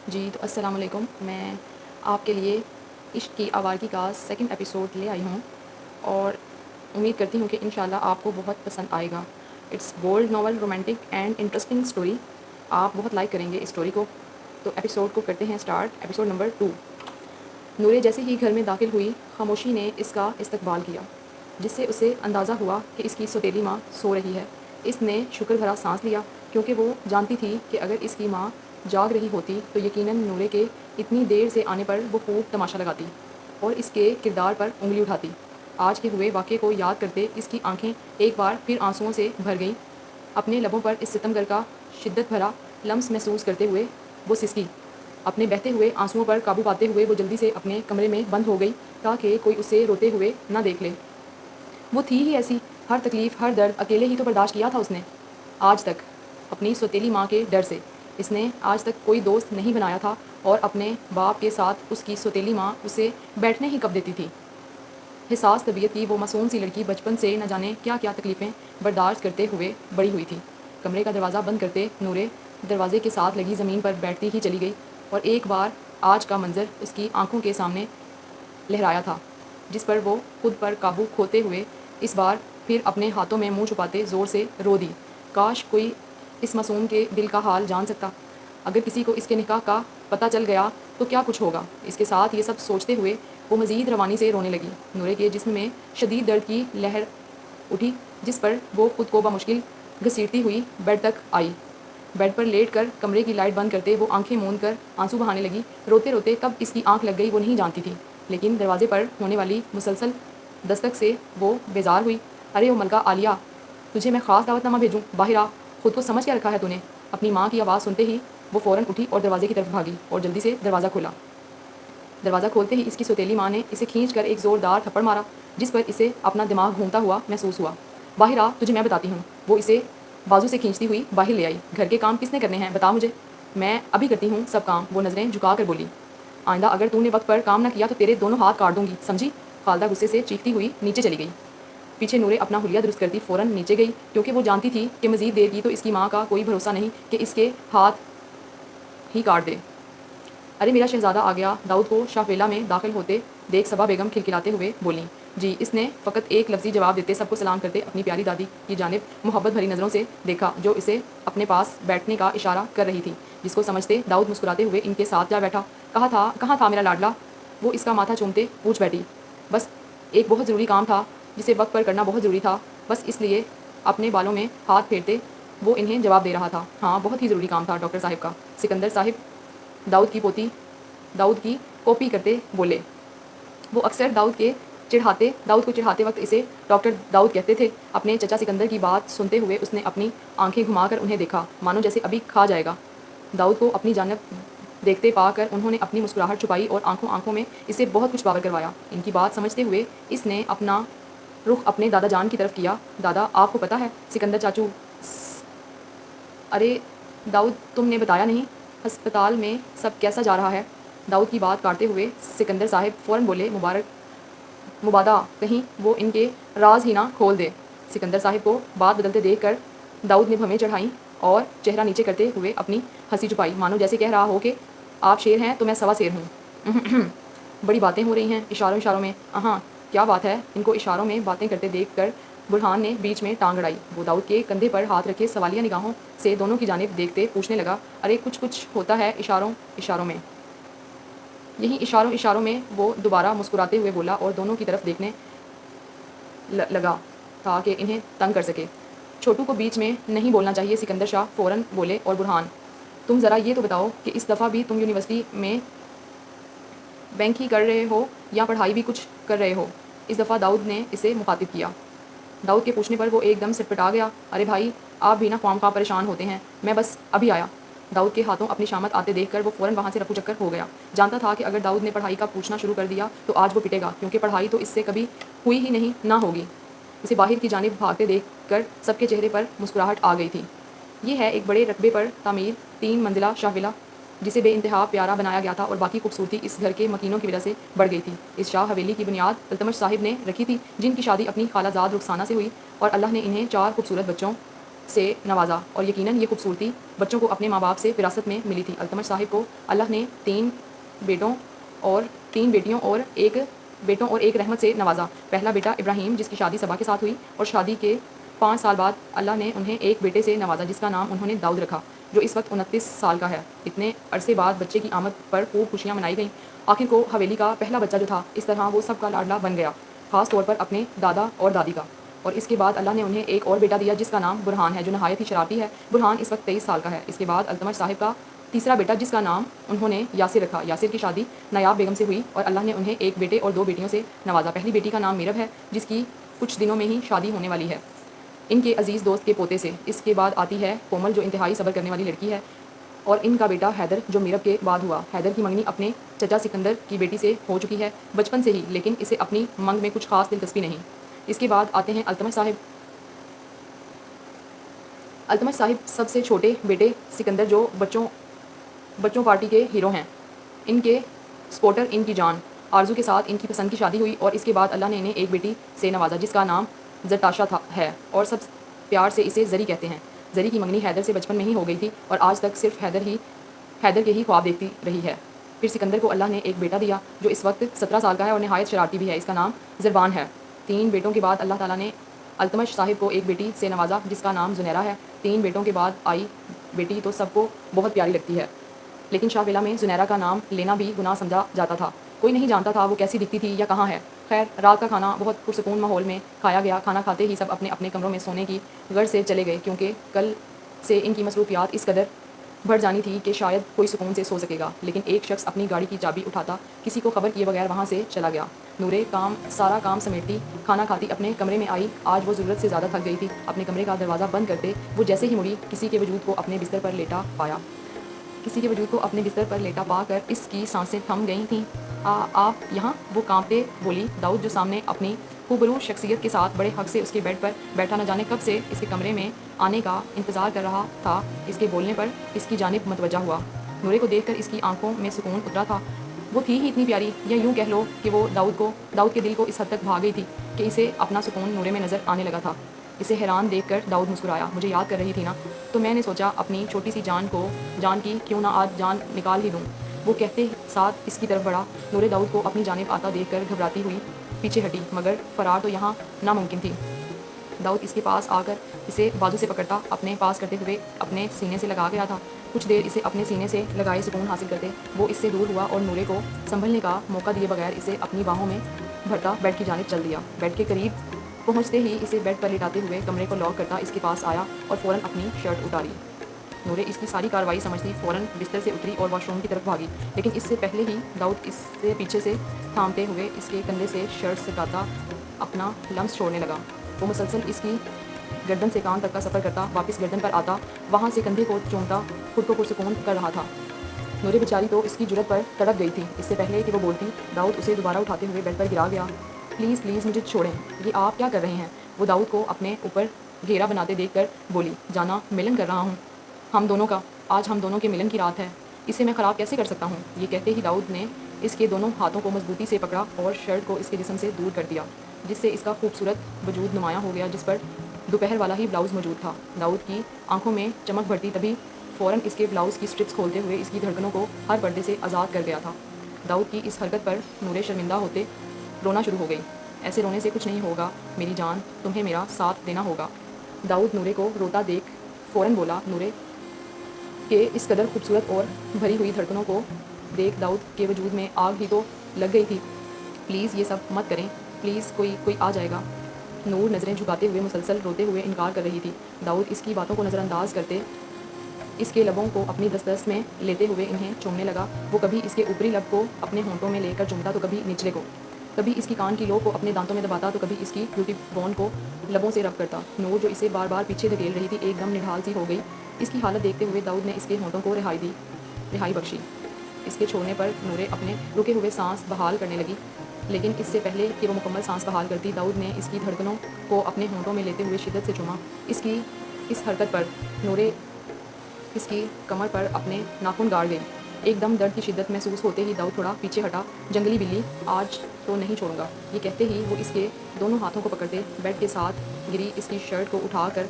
جی تو السلام علیکم. میں آپ کے لیے عشق کی آوارگی کا سیکنڈ ایپیسوڈ لے آئی ہوں اور امید کرتی ہوں کہ انشاءاللہ آپ کو بہت پسند آئے گا. It's bold novel romantic and interesting story. آپ بہت لائک کریں گے اس اسٹوری کو. تو ایپیسوڈ کو کرتے ہیں اسٹارٹ. Episode number 2. نورے جیسے ہی گھر میں داخل ہوئی خاموشی نے اس کا استقبال کیا، جس سے اسے اندازہ ہوا کہ اس کی سوتیلی ماں سو رہی ہے. اس نے شکر بھرا سانس لیا کیونکہ وہ جانتی تھی کہ اگر اس کی ماں جاگ رہی ہوتی تو یقیناً نورے کے اتنی دیر سے آنے پر وہ خوب تماشا لگاتی اور اس کے کردار پر انگلی اٹھاتی. آج کے ہوئے واقعے کو یاد کرتے اس کی آنکھیں ایک بار پھر آنسوؤں سے بھر گئیں. اپنے لبوں پر اس ستمگر کا شدت بھرا لمس محسوس کرتے ہوئے وہ سسکی. اپنے بہتے ہوئے آنسوؤں پر قابو پاتے ہوئے وہ جلدی سے اپنے کمرے میں بند ہو گئی تاکہ کوئی اسے روتے ہوئے نہ دیکھ لے. وہ تھی ہی ایسی. ہر تکلیف، ہر درد اکیلے ہی تو برداشت کیا تھا اس نے آج تک، اپنی سوتیلی ماں کے ڈر سے. اس نے آج تک کوئی دوست نہیں بنایا تھا اور اپنے باپ کے ساتھ اس کی سوتیلی ماں اسے بیٹھنے ہی کب دیتی تھی. حساس طبیعت کی وہ معصوم سی لڑکی بچپن سے نہ جانے کیا کیا تکلیفیں برداشت کرتے ہوئے بڑی ہوئی تھی. کمرے کا دروازہ بند کرتے نورے دروازے کے ساتھ لگی زمین پر بیٹھتی ہی چلی گئی اور ایک بار آج کا منظر اس کی آنکھوں کے سامنے لہرایا تھا، جس پر وہ خود پر قابو کھوتے ہوئے اس بار پھر اپنے ہاتھوں میں منہ چھپاتے زور سے رو دی. کاش کوئی اس معصوم کے دل کا حال جان سکتا. اگر کسی کو اس کے نکاح کا پتہ چل گیا تو کیا کچھ ہوگا. اس کے ساتھ یہ سب سوچتے ہوئے وہ مزید روانی سے رونے لگی. نورے کے جسم میں شدید درد کی لہر اٹھی جس پر وہ خود کو بمشکل گھسیٹتی ہوئی بیڈ تک آئی. بیڈ پر لیٹ کر کمرے کی لائٹ بند کرتے وہ آنکھیں موند کر آنسو بہانے لگی. روتے روتے کب اس کی آنکھ لگ گئی وہ نہیں جانتی تھی، لیکن دروازے پر ہونے والی مسلسل دستک سے وہ بیزار ہوئی. ارے او ملکہ عالیہ، تجھے میں خاص دعوت نامہ بھیجوں، باہر آ. خود کو سمجھ کیا رکھا ہے تو نے؟ اپنی ماں کی آواز سنتے ہی وہ فوراً اٹھی اور دروازے کی طرف بھاگی اور جلدی سے دروازہ کھولا. دروازہ کھولتے ہی اس کی سوتیلی ماں نے اسے کھینچ کر ایک زوردار تھپڑ مارا جس پر اسے اپنا دماغ گھومتا ہوا محسوس ہوا. باہر آ، تجھے میں بتاتی ہوں. وہ اسے بازو سے کھینچتی ہوئی باہر لے آئی. گھر کے کام کس نے کرنے ہیں بتا مجھے. میں ابھی کرتی ہوں سب کام. وہ نظریں جھکا کر بولی. آئندہ اگر تو نے وقت پر کام نہ کیا تو تیرے دونوں ہاتھ کاٹ دوں گی، سمجھی. خالدہ غصے سے چیختی ہوئی نیچے چلی گئی. پیچھے نورے اپنا حلیہ درست کرتی فوراً نیچے گئی کیونکہ وہ جانتی تھی کہ مزید دیر کی تو اس کی ماں کا کوئی بھروسہ نہیں کہ اس کے ہاتھ ہی کاٹ دے. ارے میرا شہزادہ آ گیا. داؤد کو شاہ ویلا میں داخل ہوتے دیکھ صبا بیگم کھلکھلاتے ہوئے بولیں. جی. اس نے فقط ایک لفظی جواب دیتے سب کو سلام کرتے اپنی پیاری دادی کی جانب محبت بھری نظروں سے دیکھا جو اسے اپنے پاس بیٹھنے کا اشارہ کر رہی تھی، جس کو سمجھتے داؤد مسکراتے ہوئے ان کے ساتھ جا بیٹھا. کہاں تھا میرا لاڈلا؟ وہ اس کا ماتھا چومتے پوچھ بیٹھی. بس ایک بہت ضروری کام تھا جسے وقت پر کرنا بہت ضروری تھا، بس اس لیے. اپنے بالوں میں ہاتھ پھیرتے وہ انہیں جواب دے رہا تھا. ہاں بہت ہی ضروری کام تھا ڈاکٹر صاحب کا. سکندر صاحب داؤد کی کاپی کرتے بولے. وہ اکثر داؤد کو چڑھاتے وقت اسے ڈاکٹر داؤد کہتے تھے. اپنے چچا سکندر کی بات سنتے ہوئے اس نے اپنی آنکھیں گھما کر انہیں دیکھا مانو جیسے ابھی کھا جائے گا. داؤد کو اپنی جانب دیکھتے پا کر انہوں نے اپنی مسکراہٹ چھپائی اور آنکھوں میں اسے بہت کچھ باور کروایا. ان کی بات سمجھتے ہوئے اس نے اپنا رخ اپنے دادا جان کی طرف کیا. دادا آپ کو پتہ ہے سکندر چاچو ارے داؤد تم نے بتایا نہیں ہسپتال میں سب کیسا جا رہا ہے. داؤد کی بات کاٹتے ہوئے سکندر صاحب فوراً بولے. مبادہ کہیں وہ ان کے راز ہی نہ کھول دے. سکندر صاحب کو بات بدلتے دیکھ کر داؤد نے بھویں چڑھائیں اور چہرہ نیچے کرتے ہوئے اپنی ہنسی چھپائی مانو جیسے کہہ رہا ہو کہ آپ شیر ہیں تو میں سوا شیر ہوں. بڑی باتیں ہو رہی ہیں اشاروں میں. ہاں کیا بات ہے. ان کو اشاروں میں باتیں کرتے دیکھ کر برہان نے بیچ میں ٹانگ اڑائی. وہ داؤد کے کندھے پر ہاتھ رکھے سوالیہ نگاہوں سے دونوں کی جانب دیکھتے پوچھنے لگا. ارے کچھ ہوتا ہے اشاروں میں. یہی اشاروں میں وہ دوبارہ مسکراتے ہوئے بولا اور دونوں کی طرف دیکھنے لگا تاکہ انہیں تنگ کر سکے. چھوٹو کو بیچ میں نہیں بولنا چاہیے. سکندر شاہ فوراً بولے. اور برہان تم ذرا یہ تو بتاؤ کہ اس دفعہ بھی تم یونیورسٹی میں بینک ہی کر رہے ہو یا پڑھائی بھی کچھ کر رہے ہو. اس دفعہ داؤد نے اسے مخاطب کیا. داؤد کے پوچھنے پر وہ ایک دم سٹپٹا گیا. ارے بھائی آپ بھی نہ خواہ پریشان ہوتے ہیں. میں بس ابھی آیا. داؤد کے ہاتھوں اپنی شامت آتے دیکھ کر وہ فوراً وہاں سے رفو چکر ہو گیا. جانتا تھا کہ اگر داؤد نے پڑھائی کا پوچھنا شروع کر دیا تو آج وہ پٹے گا کیونکہ پڑھائی تو اس سے کبھی ہوئی ہی نہیں نہ ہوگی. اسے باہر کی جانب بھاگتے دیکھ کر سب کے چہرے پر مسکراہٹ آ گئی تھی. یہ ہے ایک بڑے رقبے پر تعمیر 3 منزلہ شاہ ولا جسے بے انتہا پیارا بنایا گیا تھا اور باقی خوبصورتی اس گھر کے مکینوں کی وجہ سے بڑھ گئی تھی. اس شاہ حویلی کی بنیاد التمش صاحب نے رکھی تھی جن کی شادی اپنی خالہ زاد رخسانہ سے ہوئی اور اللہ نے انہیں 4 خوبصورت بچوں سے نوازا، اور یقیناً یہ خوبصورتی بچوں کو اپنے ماں باپ سے وراثت میں ملی تھی۔ التمش صاحب کو اللہ نے تین بیٹوں اور ایک رحمت سے نوازا۔ پہلا بیٹا ابراہیم، جس کی شادی صبا کے ساتھ ہوئی، اور شادی کے 5 سال بعد اللہ نے انہیں ایک بیٹے سے نوازا جس کا نام انہوں نے داؤد رکھا، جو اس وقت 29 سال کا ہے۔ اتنے عرصے بعد بچے کی آمد پر خوب خوشیاں منائی گئیں۔ آخر کو حویلی کا پہلا بچہ جو تھا، اس طرح وہ سب کا لاڈلا بن گیا، خاص طور پر اپنے دادا اور دادی کا۔ اور اس کے بعد اللہ نے انہیں ایک اور بیٹا دیا جس کا نام برہان ہے، جو نہایت ہی شرارتی ہے۔ برہان اس وقت 23 سال کا ہے۔ اس کے بعد التمش صاحب کا تیسرا بیٹا، جس کا نام انہوں نے یاسر رکھا۔ یاسر کی شادی نایاب بیگم سے ہوئی اور اللہ نے انہیں ایک بیٹے اور 2 بیٹیوں سے نوازا۔ پہلی بیٹی کا نام میرب ہے، جس کی کچھ دنوں میں ہی شادی ہونے والی ہے، ان کے عزیز دوست کے پوتے سے۔ اس کے بعد آتی ہے کومل، جو انتہائی صبر کرنے والی لڑکی ہے، اور ان کا بیٹا حیدر، جو میرب کے بعد ہوا۔ حیدر کی منگنی اپنے چچا سکندر کی بیٹی سے ہو چکی ہے بچپن سے ہی، لیکن اسے اپنی منگ میں کچھ خاص دلچسپی نہیں۔ اس کے بعد آتے ہیں التمش صاحب سب سے چھوٹے بیٹے سکندر، جو بچوں پارٹی کے ہیرو ہیں۔ ان کے سپورٹر، ان کی جان آرزو کے ساتھ ان کی پسند کی شادی ہوئی، اور اس کے بعد اللہ نے انہیں ایک بیٹی سے نوازا جس کا نام زرتاشا ہے، اور سب پیار سے اسے زری کہتے ہیں۔ زری کی منگنی حیدر سے بچپن میں ہی ہو گئی تھی، اور آج تک صرف حیدر کے ہی خواب دیکھتی رہی ہے۔ پھر سکندر کو اللہ نے ایک بیٹا دیا جو اس وقت 17 سال کا ہے اور نہایت شرارتی بھی ہے۔ اس کا نام زربان ہے۔ 3 بیٹوں کے بعد اللہ تعالیٰ نے التمش صاحب کو ایک بیٹی سے نوازا جس کا نام زنیرہ ہے۔ 3 بیٹوں کے بعد آئی بیٹی تو سب کو بہت پیاری لگتی ہے، لیکن شاہ ولا میں زنیرہ کا نام لینا بھی گناہ سمجھا جاتا تھا۔ کوئی نہیں جانتا تھا وہ کیسی دکھتی تھی یا کہاں ہے۔ خیر، رات کا کھانا بہت پرسکون ماحول میں کھایا گیا۔ کھانا کھاتے ہی سب اپنے اپنے کمروں میں سونے کی غرض سے چلے گئے، کیونکہ کل سے ان کی مصروفیات اس قدر بڑھ جانی تھی کہ شاید کوئی سکون سے سو سکے گا۔ لیکن ایک شخص اپنی گاڑی کی چابی اٹھاتا کسی کو خبر کیے بغیر وہاں سے چلا گیا۔ نورے سارا کام سمیٹتی کھانا کھاتی اپنے کمرے میں آئی۔ آج وہ ضرورت سے زیادہ تھک گئی تھی۔ اپنے کمرے کا دروازہ بند کرتے وہ جیسے ہی مڑی، کسی کے وجود کو اپنے بستر پر لیٹا پا کر اس کی سانسیں تھم گئی تھیں۔ آپ یہاں؟ وہ کانپتے بولی۔ داؤد، جو سامنے اپنی خوبرو شخصیت کے ساتھ بڑے حق سے اس کے بیڈ پر بیٹھا نہ جانے کب سے اس کے کمرے میں آنے کا انتظار کر رہا تھا، اس کے بولنے پر اس کی جانب متوجہ ہوا۔ نورے کو دیکھ کر اس کی آنکھوں میں سکون اترا تھا۔ وہ تھی ہی اتنی پیاری، یا یوں کہہ لو کہ وہ داؤد کے دل کو اس حد تک بھا گئی تھی کہ اسے اپنا سکون نورے میں نظر آنے لگا تھا۔ اسے حیران دیکھ کر داؤد مسکرایا۔ مجھے یاد کر رہی تھی نا؟ تو میں نے سوچا اپنی چھوٹی سی جان کی کیوں نہ آج جان نکال ہی دوں۔ وہ کہتے ساتھ اس کی طرف بڑھا۔ نورے داؤد کو اپنی جانب آتا دیکھ کر گھبراتی ہوئی پیچھے ہٹی، مگر فرار تو یہاں ناممکن تھی۔ داؤد اس کے پاس آ کر اسے بازو سے پکڑتا، اپنے پاس کرتے ہوئے اپنے سینے سے لگا گیا تھا۔ کچھ دیر اسے اپنے سینے سے لگائے سکون حاصل کرتے وہ اس سے دور ہوا اور نورے کو سنبھلنے کا موقع دیے بغیر اسے اپنی باہوں میں بھرتا بیڈ کی جانب چل دیا۔ بیڈ کے قریب پہنچتے ہی اسے بیڈ پر لٹاتے ہوئے کمرے کو لاک کرتا اس کے پاس آیا اور فوراً اپنی شرٹ اتاری۔ نورے اس کی ساری کارروائی سمجھتی فوراً بستر سے اتری اور واش روم کی طرف بھاگی، لیکن اس سے پہلے ہی داؤد اس سے پیچھے سے تھامتے ہوئے اس کے کندھے سے شرٹ سٹاتا اپنا لمس چھوڑنے لگا۔ وہ مسلسل اس کی گردن سے کان تک کا سفر کرتا، واپس گردن پر آتا، وہاں سے کندھے کو چومتا، خود کو پرسکون کر رہا تھا۔ نورے بیچاری تو اس کی جرت پر تڑپ گئی تھی۔ اس سے پہلے کہ وہ بولتی، داؤد اسے دوبارہ اٹھاتے ہوئے بیڈ پر گرا گیا۔ پلیز مجھے چھوڑیں، یہ آپ کیا کر رہے ہیں؟ وہ داؤد کو اپنے اوپر گھیرا بناتے دیکھ کر بولی، جانا، ملن کر رہا ہوں آج ہم دونوں کے ملن کی رات ہے، اسے میں خراب کیسے کر سکتا ہوں؟ یہ کہتے ہی داؤد نے اس کے دونوں ہاتھوں کو مضبوطی سے پکڑا اور شرٹ کو اس کے جسم سے دور کر دیا، جس سے اس کا خوبصورت وجود نمایاں ہو گیا، جس پر دوپہر والا ہی بلاؤز موجود تھا۔ داؤد کی آنکھوں میں چمک بڑھتی، تبھی فوراً اس کے بلاؤز کی سٹرپس کھولتے ہوئے اس کی دھڑکنوں کو ہر پردے سے آزاد کر گیا تھا۔ داؤد کی اس حرکت پر نورے شرمندہ ہوتے رونا شروع ہو گئی۔ ایسے رونے سے کچھ نہیں ہوگا میری جان، تمہیں میرا ساتھ دینا ہوگا۔ داؤد نورے کو روتا دیکھ فوراً بولا۔ نورے کے اس قدر خوبصورت اور بھری ہوئی دھڑکنوں کو دیکھ داؤد کے وجود میں آگ ہی تو لگ گئی تھی۔ پلیز یہ سب مت کریں، پلیز کوئی آ جائے گا۔ نور نظریں جھکاتے ہوئے مسلسل روتے ہوئے انکار کر رہی تھی۔ داؤد اس کی باتوں کو نظر انداز کرتے اس کے لبوں کو اپنی دسترس میں لیتے ہوئے انہیں چومنے لگا۔ وہ کبھی اس کے اوپری لب کو اپنے ہونٹوں میں لے کر چومتا تو کبھی نچلے کو، کبھی اس کی کان کی لو کو اپنے دانتوں میں دباتا تو کبھی اس کی بیوٹی بون کو لبوں سے رب کرتا۔ نور جو اسے بار بار پیچھے دھکیل رہی تھی ایک دم نڈھال سی ہو گئی۔ اس کی حالت دیکھتے ہوئے داؤد نے اس کے ہونٹوں کو رہائی بخشی۔ اس کے چھوڑنے پر نورے اپنے رکے ہوئے سانس بحال کرنے لگی، لیکن اس سے پہلے کہ وہ مکمل سانس بحال کرتی، داؤد نے اس کی دھڑکنوں کو اپنے ہونٹوں میں لیتے ہوئے شدت سے چوما۔ اس کی اس حرکت پر نورے اس کی کمر پر اپنے ناخن گاڑ گئی۔ ایک دم درد کی شدت محسوس ہوتے ہی داؤد تھوڑا پیچھے ہٹا۔ جنگلی بلی، آج تو نہیں چھوڑوں گا۔ یہ کہتے ہی وہ اس کے دونوں ہاتھوں کو پکڑتے بیڈ کے ساتھ گری اس کی شرٹ کو اٹھا کر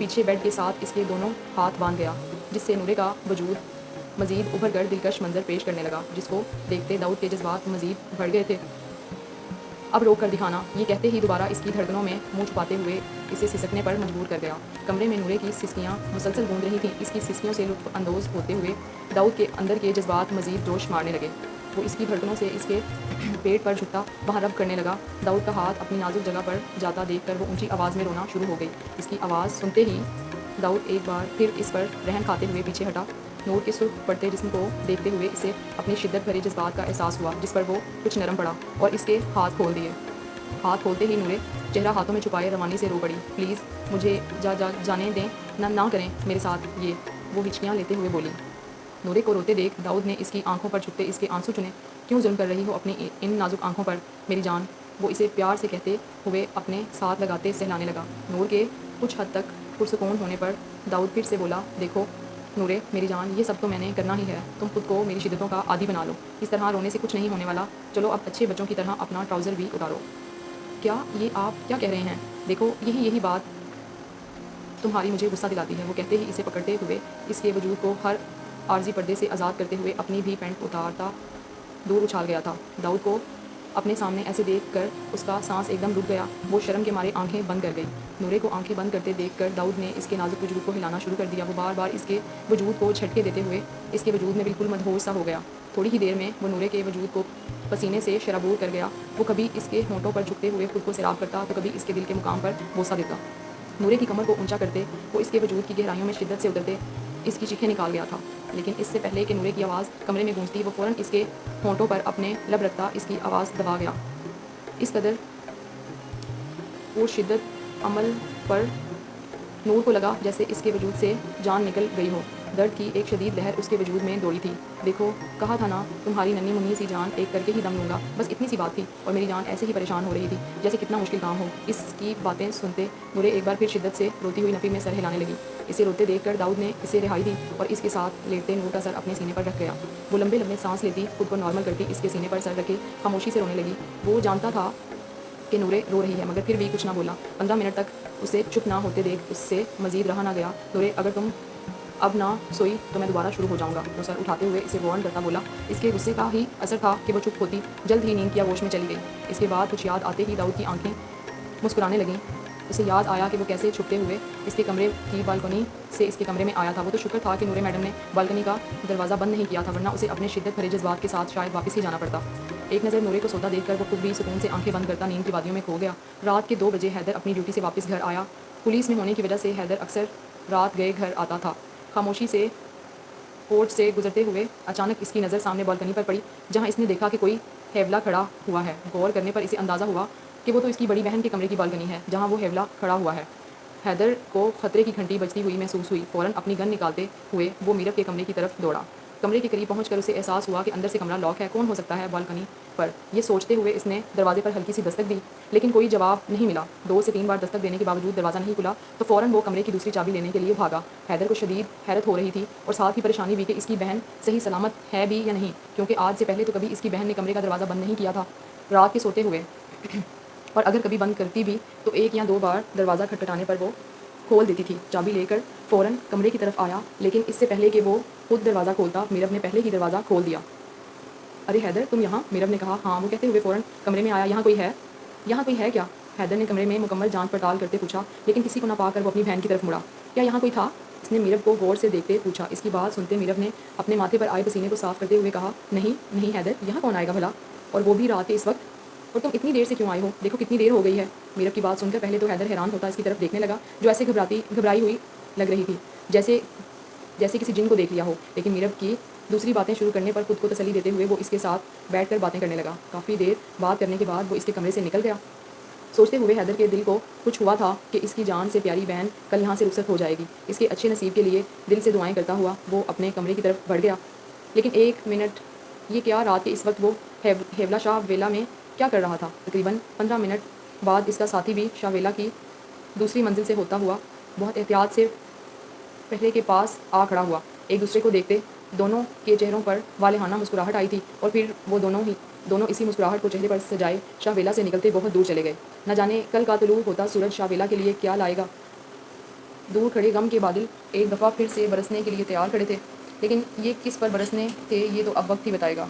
پیچھے بیڈ کے ساتھ اس کے دونوں ہاتھ باندھ گیا، جس سے نورے کا وجود مزید ابھر کر دلکش منظر پیش کرنے لگا، جس کو دیکھتے داؤد کے جذبات مزید بڑھ گئے تھے۔ اب روک کر دکھانا، یہ کہتے ہی دوبارہ اس کی دھڑکنوں میں منہ چھپاتے ہوئے اسے سسکنے پر مجبور کر گیا۔ کمرے میں نورے کی سسکیاں مسلسل گونج رہی تھیں۔ اس کی سسکیوں سے لطف اندوز ہوتے ہوئے داؤد کے اندر کے جذبات مزید جوش مارنے لگے۔ وہ اس کی دھڑکنوں سے اس کے پیٹ پر جھکتا وہاں رب کرنے لگا۔ داؤد کا ہاتھ اپنی نازک جگہ پر جاتا دیکھ کر وہ اونچی آواز میں رونا شروع ہو گئی۔ اس کی آواز سنتے ہی داؤد ایک بار پھر اس پر رحم کھاتے ہوئے پیچھے ہٹا۔ نور کے سرخ پڑتے جسم کو دیکھتے ہوئے اسے اپنی شدت بھرے جذبات کا احساس ہوا، جس پر وہ کچھ نرم پڑا اور اس کے ہاتھ کھول دیے۔ ہاتھ کھولتے ہی نورے چہرہ ہاتھوں میں چھپائے روانی سے رو پڑی۔ پلیز مجھے جانے دیں، نہ کریں میرے ساتھ یہ، وہ ہچکیاں لیتے ہوئے بولی۔ نورے کو روتے دیکھ داؤد نے اس کی آنکھوں پر چھپتے اس کے آنسو چنے۔ کیوں ظلم کر رہی ہو اپنی ان نازک آنکھوں پر میری جان، وہ اسے پیار سے کہتے ہوئے اپنے ساتھ لگاتے سہلانے لگا۔ نور کے کچھ حد تک پرسکون ہونے پر داؤد پھر سے بولا، دیکھو نورے میری جان، یہ سب تو میں نے کرنا ہی ہے، تم خود کو میری شدتوں کا عادی بنا لو، اس طرح رونے سے کچھ نہیں ہونے والا، چلو اب اچھے بچوں کی طرح اپنا ٹراؤزر بھی اتارو۔ کیا یہ آپ کیا کہہ رہے ہیں؟ دیکھو یہی بات تمہاری مجھے غصہ دلاتی ہے، وہ کہتے ہی اسے پکڑتے ہوئے اس کے وجود کو ہر عارضی پردے سے آزاد کرتے ہوئے اپنی بھی پینٹ اتارتا دور اچھال گیا تھا۔ داؤد کو اپنے سامنے ایسے دیکھ کر اس کا سانس ایک دم رک گیا، وہ شرم کے مارے آنکھیں بند کر گئی۔ نورے کو آنکھیں بند کرتے دیکھ کر داؤد نے اس کے نازک وجود کو ہلانا شروع کر دیا۔ وہ بار بار اس کے وجود کو جھٹکے دیتے ہوئے اس کے وجود میں بالکل مدہوش سا ہو گیا۔ تھوڑی ہی دیر میں وہ نورے کے وجود کو پسینے سے شرابور کر گیا۔ وہ کبھی اس کے ہونٹوں پر جھکتے ہوئے خود کو سیراب کرتا تو کبھی اس کے دل کے مقام پر بوسہ دیتا۔ نورے کی کمر کو اونچا کرتے وہ اس کے وجود کی گہرائیوں میں شدت سے اترتے اس کی چیخیں نکال گیا تھا، لیکن اس سے پہلے کہ نورے کی آواز کمرے میں گونجتی وہ فوراً اس کے ہونٹوں پر اپنے لب رکھتا اس کی آواز دبا گیا۔ اس قدر شدت عمل پر نور کو لگا جیسے اس کے وجود سے جان نکل گئی ہو۔ درد کی ایک شدید لہر اس کے وجود میں دوڑی تھی۔ دیکھو کہا تھا نا تمہاری ننھی منھی سی جان ایک کر کے ہی دم لوں گا، بس اتنی سی بات تھی، اور میری جان ایسے ہی پریشان ہو رہی تھی جیسے کتنا مشکل کام ہو۔ اس کی باتیں سنتے نورے ایک بار پھر شدت سے روتی ہوئی نفی میں سر ہلانے لگی۔ اسے روتے دیکھ کر داؤد نے اسے رہائی دی اور اس کے ساتھ لیٹتے نور کا سر اپنے سینے پر رکھ گیا۔ وہ لمبے لمبے سانس لیتی، خود کو نارمل کرتی، اس کے سینے پر سر رکھے خاموشی سے رونے لگی۔ وہ جانتا تھا کہ نورے رو رہی ہے مگر پھر بھی کچھ نہ بولا۔ 15 منٹ تک اسے چپ نہ ہوتے دیکھ اس سے مزید رہا نہ گیا۔ نورے اگر تم اب نہ سوئی تو میں دوبارہ شروع ہو جاؤں گا، وہ سر اٹھاتے ہوئے اسے وارن کرتا بولا۔ اس کے غصے کا ہی اثر تھا کہ وہ چپ ہوتی جلد ہی نیند کی آغوش میں چلی گئی۔ اس کے بعد کچھ یاد آتے ہی داؤد کی آنکھیں مسکرانے لگیں۔ اسے یاد آیا کہ وہ کیسے چھپتے ہوئے اس کے کمرے کی بالکنی سے اس کے کمرے میں آیا تھا۔ وہ تو شکر تھا کہ نورے میڈم نے بالکنی کا دروازہ بند نہیں کیا تھا، ورنہ اسے اپنے شدت بھرے جذبات کے ساتھ شاید واپس ہی جانا پڑتا۔ ایک نظر نورے کو سوتا دیکھ کر وہ خود بھی سکون سے آنکھیں بند کرتا نیند کی وادیوں میں کھو گیا۔ رات کے 2 بجے حیدر اپنی ڈیوٹی سے واپس گھر آیا۔ پولیس میں ہونے کی وجہ سے حیدر اکثر رات گئے گھر آتا تھا۔ خاموشی سے پورٹ سے گزرتے ہوئے اچانک اس کی نظر سامنے بالکنی پر پڑی، جہاں اس نے دیکھا کہ کوئی حیولا کھڑا ہوا ہے۔ غور کرنے پر اسے اندازہ ہوا کہ وہ تو اس کی بڑی بہن کے کمرے کی بالکنی ہے جہاں وہ حیولا کھڑا ہوا ہے۔ حیدر کو خطرے کی گھنٹی بجتی ہوئی محسوس ہوئی۔ فوراً اپنی گن نکالتے ہوئے وہ میرب کے کمرے کی طرف دوڑا۔ کمرے کے قریب پہنچ کر اسے احساس ہوا کہ اندر سے کمرہ لاک ہے۔ کون ہو سکتا ہے بالکنی پر؟ یہ سوچتے ہوئے اس نے دروازے پر ہلکی سی دستک دی، لیکن کوئی جواب نہیں ملا۔ 2 سے 3 بار دستک دینے کے باوجود دروازہ نہیں کھلا تو فوراً وہ کمرے کی دوسری چابی لینے کے لیے بھاگا۔ حیدر کو شدید حیرت ہو رہی تھی اور ساتھ ہی پریشانی بھی کہ اس کی بہن صحیح سلامت ہے بھی یا نہیں، کیونکہ آج سے پہلے تو کبھی اس کی بہن نے کمرے کا دروازہ بند نہیں کیا تھا رات کے سوتے ہوئے، اور اگر کبھی بند کرتی بھی تو 1 یا 2 بار دروازہ کھٹکھٹانے پر وہ کھول دیتی تھی۔ چابی لے کر فوراً کمرے کی طرف آیا، لیکن اس سے پہلے کہ وہ خود دروازہ کھولتا میرب نے پہلے ہی دروازہ کھول دیا۔ ارے حیدر تم یہاں؟ میرب نے کہا۔ ہاں، وہ کہتے ہوئے فوراً کمرے میں آیا۔ یہاں کوئی ہے؟ یہاں کوئی ہے کیا؟ حیدر نے کمرے میں مکمل جانچ پڑتال کرتے پوچھا، لیکن کسی کو نہ پا کر وہ اپنی بہن کی طرف مڑا۔ کیا یہاں کوئی تھا؟ اس نے میرب کو غور سے دیکھتے پوچھا۔ اس کی بات سنتے میرب نے اپنے ماتھے پر آئے پسینے کو صاف کرتے ہوئے کہا، نہیں حیدر، یہاں کون آئے گا بھلا، اور وہ بھی رات کے اس وقت؟ اور تم اتنی دیر سے کیوں آئے ہو؟ دیکھو کتنی دیر ہو گئی ہے۔ میرب کی بات سن کر پہلے تو حیدر حیران ہوتا اس کی طرف دیکھنے لگا جو ایسے گھبرائی ہوئی لگ رہی تھی جیسے کسی جن کو دیکھ لیا ہو، لیکن میرب کی دوسری باتیں شروع کرنے پر خود کو تسلی دیتے ہوئے وہ اس کے ساتھ بیٹھ کر باتیں کرنے لگا۔ کافی دیر بات کرنے کے بعد وہ اس کے کمرے سے نکل گیا۔ سوچتے ہوئے حیدر کے دل کو کچھ ہوا تھا کہ اس کی جان سے پیاری بہن کل یہاں سے رخصت ہو جائے گی۔ اس کے اچھے نصیب کے لیے دل سے دعائیں کرتا ہوا وہ اپنے کمرے کی طرف بڑھ گیا۔ لیکن 1 منٹ، یہ کیا رات کے اس وقت وہ حیولا شاہ ویلا میں کیا کر رہا تھا؟ تقریباً 15 منٹ بعد اس کا ساتھی بھی شاہ ویلا کی دوسری منزل سے ہوتا ہوا بہت احتیاط سے پہلے کے پاس آ کھڑا ہوا۔ ایک دوسرے کو دیکھتے دونوں کے چہروں پر والہانہ مسکراہٹ آئی تھی، اور پھر وہ دونوں اسی مسکراہٹ کو چہرے پر سجائے شاہ ویلا سے نکلتے بہت دور چلے گئے۔ نہ جانے کل کا طلوع ہوتا سورج شاہ ویلا کے لیے کیا لائے گا۔ دور کھڑے غم کے بادل ایک دفعہ پھر سے برسنے کے لیے تیار کھڑے تھے، لیکن یہ کس پر برسنے تھے یہ تو اب وقت ہی بتائے گا۔